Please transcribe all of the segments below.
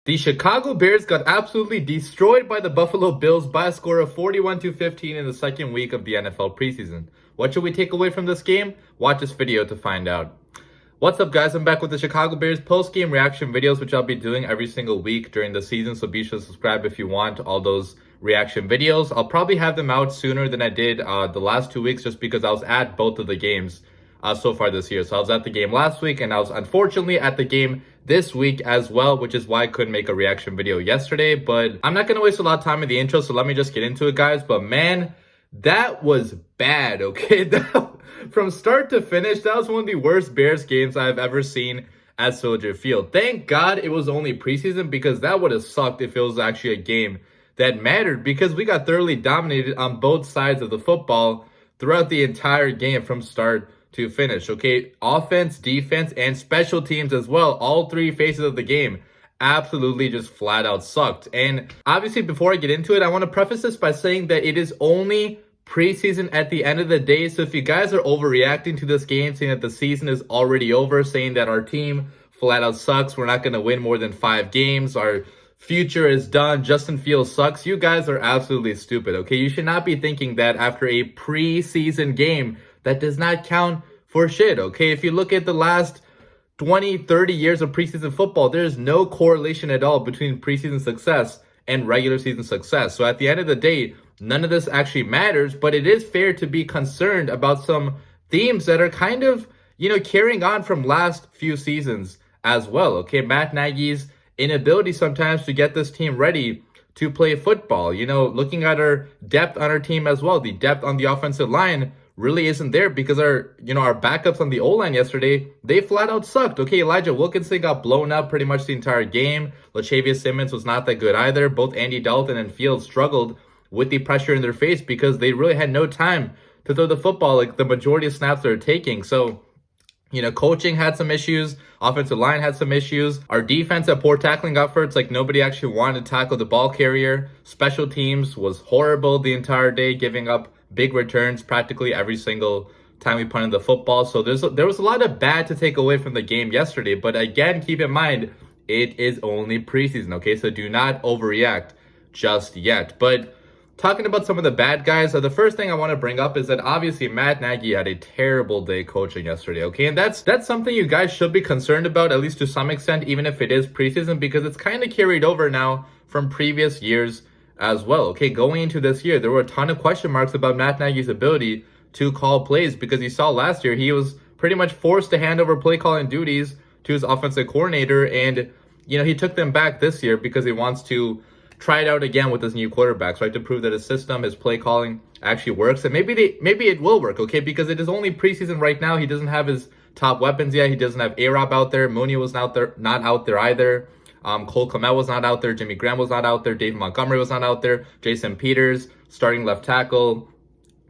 The Chicago Bears got absolutely destroyed by the Buffalo Bills by a score of 41-15 in the second week of the NFL preseason. What should we take away from this game? Watch this video to find out. What's up, guys? I'm back with the Chicago Bears post-game reaction videos, which I'll be doing every single week during the season, so be sure to subscribe if you want all those reaction videos. I'll probably have them out sooner than I did the last 2 weeks, just because I was at both of the games so far this year. So I was at the game last week, and I was unfortunately at the game this week as well, which is why I couldn't make a reaction video yesterday. But I'm not going to waste a lot of time in the intro, so let me just get into it, guys. But man, that was bad, okay? From start to finish, that was one of the worst Bears games I've ever seen at Soldier Field. Thank God it was only preseason, because that would have sucked if it was actually a game that mattered, because we got thoroughly dominated on both sides of the football throughout the entire game from start to finish, okay? Offense, defense, and special teams as well. All three phases of the game absolutely just flat out sucked. And obviously, before I get into it, I want to preface this by saying that it is only preseason at the end of the day. So if you guys are overreacting to this game, saying that the season is already over, saying that our team flat out sucks, we're not going to win more than 5 games, our future is done, Justin Fields sucks, you guys are absolutely stupid, okay? You should not be thinking that after a preseason game. That does not count for shit, okay? If you look at the last 20, 30 years of preseason football, there's no correlation at all between preseason success and regular season success. So at the end of the day, none of this actually matters, but it is fair to be concerned about some themes that are kind of, carrying on from last few seasons as well, okay? Matt Nagy's inability sometimes to get this team ready to play football. Looking at our depth on our team as well, the depth on the offensive line really isn't there, because our backups on the O-line yesterday, they flat out sucked. Okay, Elijah Wilkinson got blown up pretty much the entire game. Latavius Simmons was not that good either. Both Andy Dalton and Fields struggled with the pressure in their face because they really had no time to throw the football like the majority of snaps they're taking. So, coaching had some issues. Offensive line had some issues. Our defense had poor tackling efforts. Like, nobody actually wanted to tackle the ball carrier. Special teams was horrible the entire day, giving up big returns practically every single time we punted the football. So there was a lot of bad to take away from the game yesterday. But again, keep in mind, it is only preseason, okay? So do not overreact just yet. But talking about some of the bad guys, the first thing I want to bring up is that obviously Matt Nagy had a terrible day coaching yesterday, okay? And that's something you guys should be concerned about, at least to some extent, even if it is preseason, because it's kind of carried over now from previous years as well, okay? Going into this year, there were a ton of question marks about Matt Nagy's ability to call plays, because you saw last year he was pretty much forced to hand over play calling duties to his offensive coordinator, and he took them back this year because he wants to try it out again with his new quarterbacks, right? To prove that his system, his play calling actually works. And maybe it will work, okay? Because it is only preseason right now. He doesn't have his top weapons yet. He doesn't have A-Rob out there. Mooney was not out there either. Cole Kmet was not out there. Jimmy Graham was not out there. Dave Montgomery was not out there. Jason Peters, starting left tackle.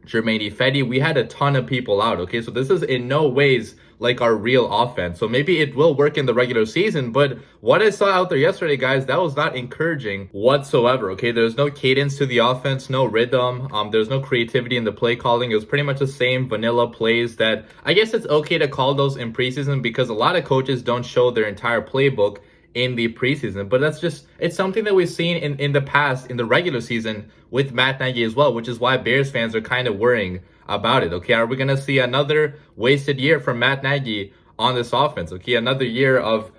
Jermaine Ifedi. We had a ton of people out, okay? So this is in no ways like our real offense. So maybe it will work in the regular season, but what I saw out there yesterday, guys, that was not encouraging whatsoever, okay? There's no cadence to the offense, no rhythm. There's no creativity in the play calling. It was pretty much the same vanilla plays that I guess it's okay to call those in preseason, because a lot of coaches don't show their entire playbook in the preseason. But it's something that we've seen in the past in the regular season with Matt Nagy as well, which is why Bears fans are kind of worrying about it, okay? Are we going to see another wasted year from Matt Nagy on this offense, okay? Another year of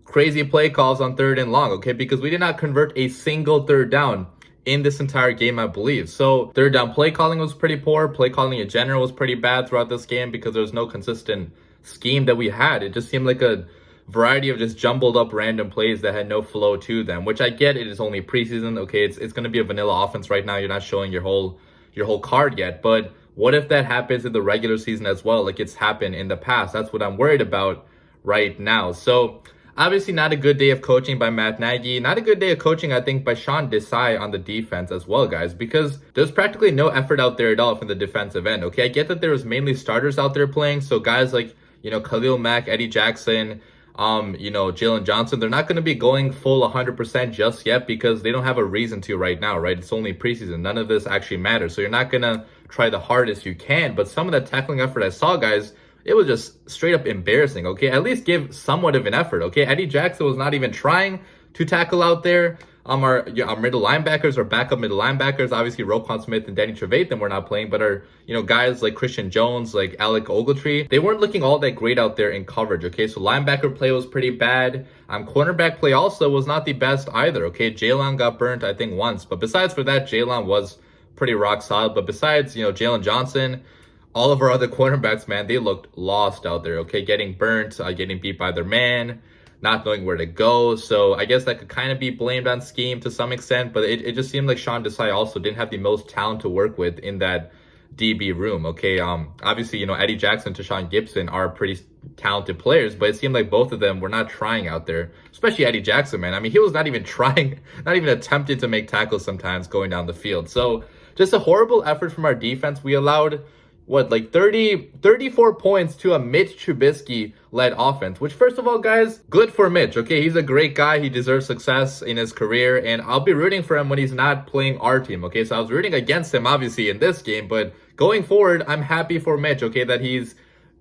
crazy play calls on 3rd and long, okay? Because we did not convert a single 3rd down in this entire game, I believe. So 3rd down play calling was pretty poor. Play calling in general was pretty bad throughout this game, because there was no consistent scheme that we had. It just seemed like a variety of just jumbled up random plays that had no flow to them, which I get. It is only preseason, okay? It's going to be a vanilla offense right now. You're not showing your whole card yet. But what if that happens in the regular season as well, like it's happened in the past? That's what I'm worried about right now. So obviously not a good day of coaching by Matt Nagy. Not a good day of coaching, I think, by Sean Desai on the defense as well, guys, because there's practically no effort out there at all from the defensive end, okay? I get that there was mainly starters out there playing, so guys like, Khalil Mack, Eddie Jackson, Jalen Johnson, they're not going to be going full 100% just yet, because they don't have a reason to right now, right? It's only preseason. None of this actually matters. So you're not going to try the hardest you can. But some of the tackling effort I saw, guys, it was just straight up embarrassing, okay? At least give somewhat of an effort, okay? Eddie Jackson was not even trying to tackle out there. Our middle linebackers, our backup middle linebackers, obviously Roquan Smith and Danny Trevathan were not playing, but our, guys like Christian Jones, like Alec Ogletree, they weren't looking all that great out there in coverage, okay? So linebacker play was pretty bad. Cornerback play also was not the best either, okay? Jalen got burnt, I think, once, but besides for that, Jalen was pretty rock solid. But besides, Jalen Johnson, all of our other cornerbacks, man, they looked lost out there, okay? Getting burnt, getting beat by their man, not knowing where to go. So I guess that could kind of be blamed on scheme to some extent, but it just seemed like Sean Desai also didn't have the most talent to work with in that DB room, okay? Obviously, Eddie Jackson, Tashawn Gibson are pretty talented players, but it seemed like both of them were not trying out there, especially Eddie Jackson, man. I mean, he was not even trying, not even attempting to make tackles sometimes going down the field. So just a horrible effort from our defense. We allowed 34 points to a Mitch Trubisky-led offense, which, first of all, guys, good for Mitch, okay? He's a great guy. He deserves success in his career, and I'll be rooting for him when he's not playing our team, okay? So I was rooting against him, obviously, in this game, but going forward, I'm happy for Mitch, okay, that he's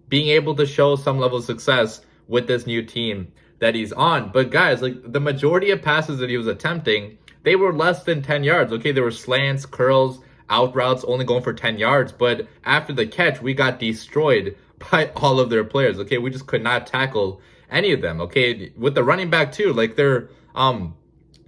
being able to show some level of success with this new team that he's on. But, guys, the majority of passes that he was attempting, they were less than 10 yards, okay? There were slants, curls, out routes, only going for 10 yards. But after the catch, we got destroyed by all of their players, okay? We just could not tackle any of them, okay? With the running back, too, their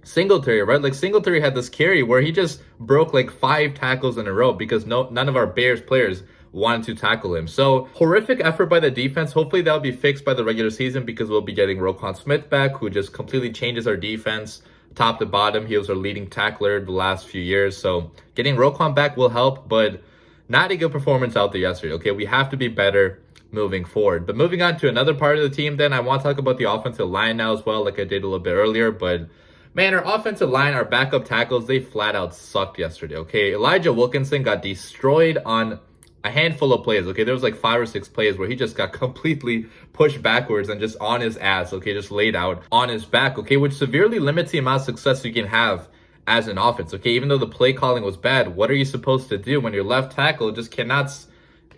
Singletary, right? Singletary had this carry where he just broke 5 tackles in a row because none of our Bears players wanted to tackle him. So horrific effort by the defense. Hopefully that'll be fixed by the regular season because we'll be getting Roquan Smith back, who just completely changes our defense top to bottom. He was our leading tackler the last few years. So getting Roquan back will help, but not a good performance out there yesterday, okay? We have to be better moving forward. But moving on to another part of the team, then I want to talk about the offensive line now as well, like I did a little bit earlier. But man, our offensive line, our backup tackles, they flat out sucked yesterday, okay? Elijah Wilkinson got destroyed on a handful of plays, okay? There was 5 or 6 plays where he just got completely pushed backwards and just on his ass, okay? Just laid out on his back, okay? Which severely limits the amount of success you can have as an offense, okay? Even though the play calling was bad, what are you supposed to do when your left tackle just cannot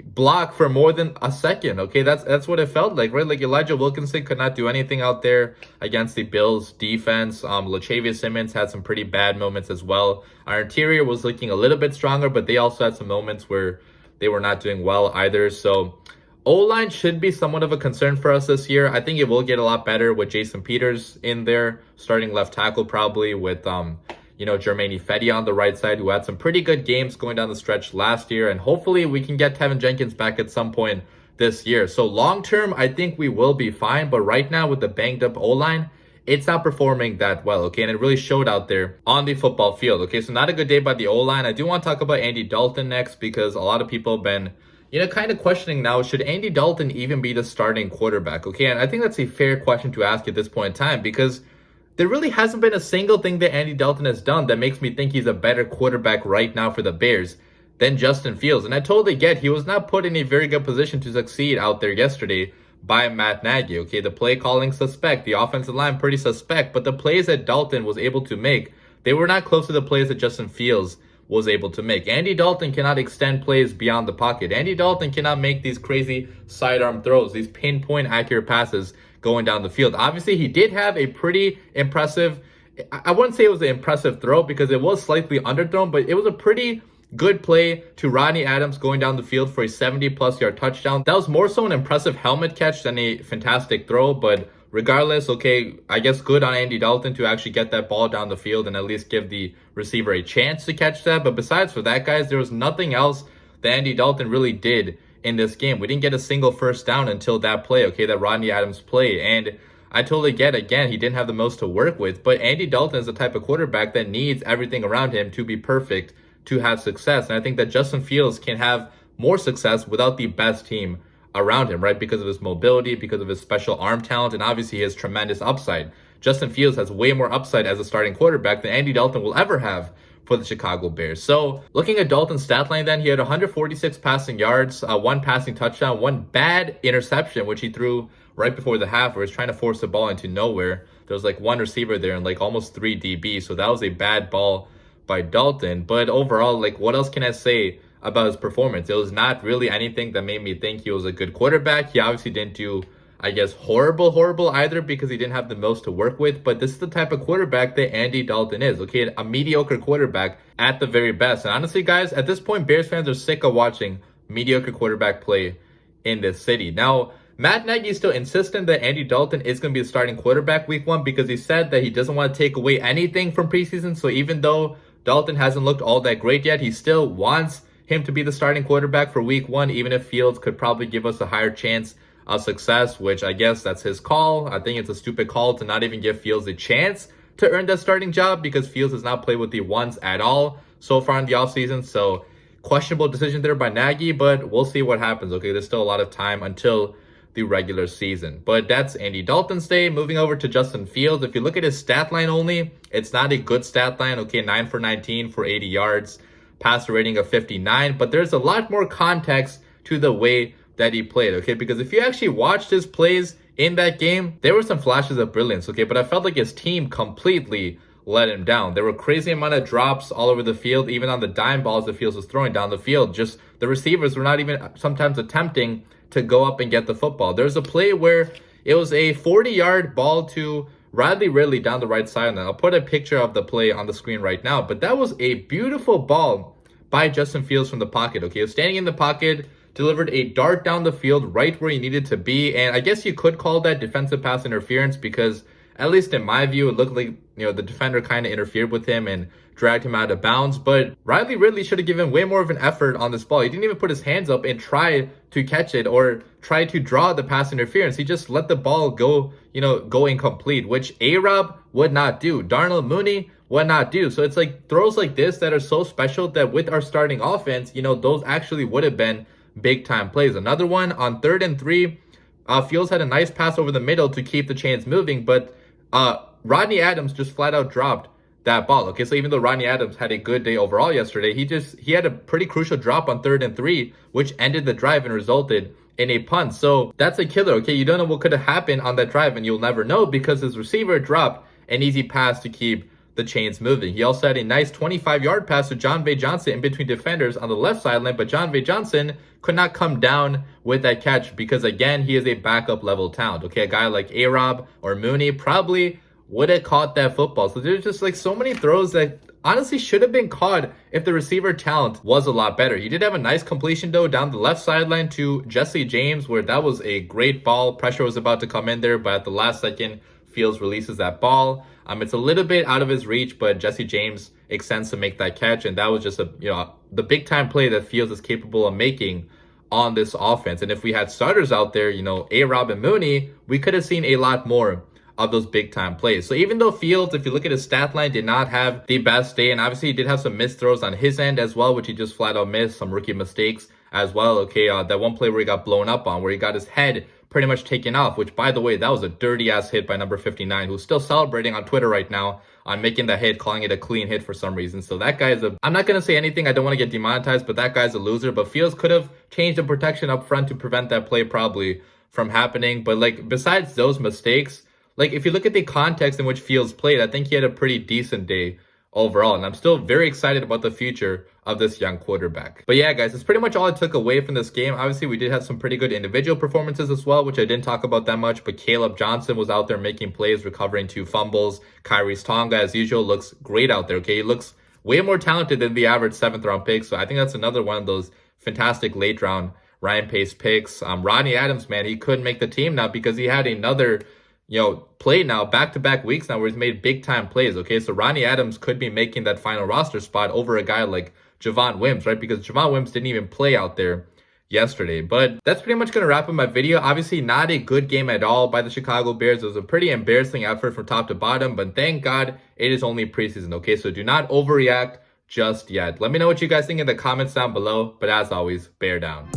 block for more than a second, okay? That's what it felt like, right? Elijah Wilkinson could not do anything out there against the Bills defense. Latavius Simmons had some pretty bad moments as well. Our interior was looking a little bit stronger, but they also had some moments where they were not doing well either. So O-line should be somewhat of a concern for us this year. I think it will get a lot better with Jason Peters in there, starting left tackle probably with, Jermaine Ifedi on the right side, who had some pretty good games going down the stretch last year. And hopefully we can get Tevin Jenkins back at some point this year. So long term, I think we will be fine. But right now with the banged up O-line, it's not performing that well, okay? And it really showed out there on the football field, okay? So not a good day by the O-line. I do want to talk about Andy Dalton next because a lot of people have been, kind of questioning now, should Andy Dalton even be the starting quarterback, okay? And I think that's a fair question to ask at this point in time because there really hasn't been a single thing that Andy Dalton has done that makes me think he's a better quarterback right now for the Bears than Justin Fields. And I totally get he was not put in a very good position to succeed out there yesterday by Matt Nagy, okay? The play calling suspect, the offensive line pretty suspect, but the plays that Dalton was able to make, they were not close to the plays that Justin Fields was able to make. Andy Dalton cannot extend plays beyond the pocket. Andy Dalton cannot make these crazy sidearm throws, these pinpoint accurate passes going down the field. Obviously, he did have a pretty impressive, I wouldn't say it was an impressive throw because it was slightly underthrown, but it was a pretty good play to Rodney Adams going down the field for a 70-plus yard touchdown. That was more so an impressive helmet catch than a fantastic throw, but regardless, okay, I guess good on Andy Dalton to actually get that ball down the field and at least give the receiver a chance to catch that. But besides for that, guys, there was nothing else that Andy Dalton really did in this game. We didn't get a single first down until that play, okay, that Rodney Adams play. And I totally get, again, he didn't have the most to work with, but Andy Dalton is the type of quarterback that needs everything around him to be perfect to have success. And I think that Justin Fields can have more success without the best team around him, right? Because of his mobility, because of his special arm talent, and obviously his tremendous upside. Justin Fields has way more upside as a starting quarterback than Andy Dalton will ever have for the Chicago Bears. So looking at Dalton's stat line then, he had 146 passing yards, 1 passing touchdown, 1 bad interception, which he threw right before the half where he's trying to force the ball into nowhere. There was 1 receiver there and almost 3 DB. So that was a bad ball by Dalton. But overall, what else can I say about his performance. It was not really anything that made me think he was a good quarterback. He obviously didn't do, I guess, horrible either, because he didn't have the most to work with. But this is the type of quarterback that Andy Dalton is, okay? A mediocre quarterback at the very best. And honestly, guys, at this point, Bears fans are sick of watching mediocre quarterback play in this city. Now, Matt Nagy is still insistent that Andy Dalton is going to be the starting quarterback week 1 because he said that he doesn't want to take away anything from preseason. So even though Dalton hasn't looked all that great yet, he still wants him to be the starting quarterback for week 1, even if Fields could probably give us a higher chance of success, which I guess that's his call. I think it's a stupid call to not even give Fields a chance to earn that starting job, because Fields has not played with the ones at all so far in the offseason. So questionable decision there by Nagy, but we'll see what happens. Okay, there's still a lot of time until the regular season. But that's Andy Dalton's day. Moving over to Justin Fields. If you look at his stat line only, it's not a good stat line. Okay, 9 for 19 for 80 yards, passer rating of 59. But there's a lot more context to the way that he played, okay? Because if you actually watched his plays in that game, there were some flashes of brilliance, okay? But I felt like his team completely let him down. There were crazy amount of drops all over the field, even on the dime balls the Fields was throwing down the field. Just the receivers were not even sometimes attempting to go up and get the football. There's a play where it was a 40-yard ball to Ridley down the right side. And I'll put a picture of the play on the screen right now. But that was a beautiful ball by Justin Fields from the pocket, okay? He was standing in the pocket, delivered a dart down the field right where he needed to be. And I guess you could call that defensive pass interference, because at least in my view, it looked like, the defender kind of interfered with him and dragged him out of bounds. But Ridley should have given way more of an effort on this ball. He didn't even put his hands up and try to catch it or try to draw the pass interference. He just let the ball go, go incomplete, which A-Rob would not do. Darnell Mooney would not do. So it's like throws like this that are so special that with our starting offense, those actually would have been big time plays. Another one on 3rd and 3, Fields had a nice pass over the middle to keep the chains moving, but Rodney Adams just flat out dropped that ball. Okay, so even though Rodney Adams had a good day overall yesterday, he had a pretty crucial drop on 3rd and 3, which ended the drive and resulted in a punt. So that's a killer. Okay, you don't know what could have happened on that drive, and you'll never know because his receiver dropped an easy pass to keep the chains moving. He also had a nice 25-yard pass to John V. Johnson in between defenders on the left sideline, but John V. Johnson could not come down with that catch because, again, he is a backup level talent. Okay, a guy like A-Rob or Mooney probably would have caught that football. So there's just like so many throws that honestly should have been caught if the receiver talent was a lot better. He did have a nice completion though down the left sideline to Jesse James, where that was a great ball. Pressure was about to come in there, but at the last second, Fields releases that ball. It's a little bit out of his reach, but Jesse James extends to make that catch, and that was just the big time play that Fields is capable of making on this offense. And if we had starters out there, A-Rob and Mooney, we could have seen a lot more of those big time plays. So even though Fields, if you look at his stat line, did not have the best day, and obviously he did have some missed throws on his end as well, which he just flat out missed, some rookie mistakes as well. Okay, that one play where he got blown up on, where he got his head pretty much taken off, which, by the way, that was a dirty ass hit by number 59, who's still celebrating on Twitter right now on making that hit, calling it a clean hit for some reason. So that guy is I'm not going to say anything, I don't want to get demonetized, but that guy's a loser. But Fields could have changed the protection up front to prevent that play probably from happening. But like, besides those mistakes, like if you look at the context in which Fields played, I think he had a pretty decent day overall. And I'm still very excited about the future of this young quarterback. But yeah, guys, that's pretty much all I took away from this game. Obviously, we did have some pretty good individual performances as well, which I didn't talk about that much. But Caleb Johnson was out there making plays, recovering 2 fumbles. Kyrie's Tonga, as usual, looks great out there. Okay, he looks way more talented than the average 7th round pick. So I think that's another one of those fantastic late round Ryan Pace picks. Rodney Adams, man, he couldn't make the team now because he had another play now, back-to-back weeks now, where he's made big-time plays, okay? So Rodney Adams could be making that final roster spot over a guy like Javon Wims, right? Because Javon Wims didn't even play out there yesterday. But that's pretty much going to wrap up my video. Obviously, not a good game at all by the Chicago Bears. It was a pretty embarrassing effort from top to bottom, but thank God it is only preseason, okay? So do not overreact just yet. Let me know what you guys think in the comments down below, but as always, bear down.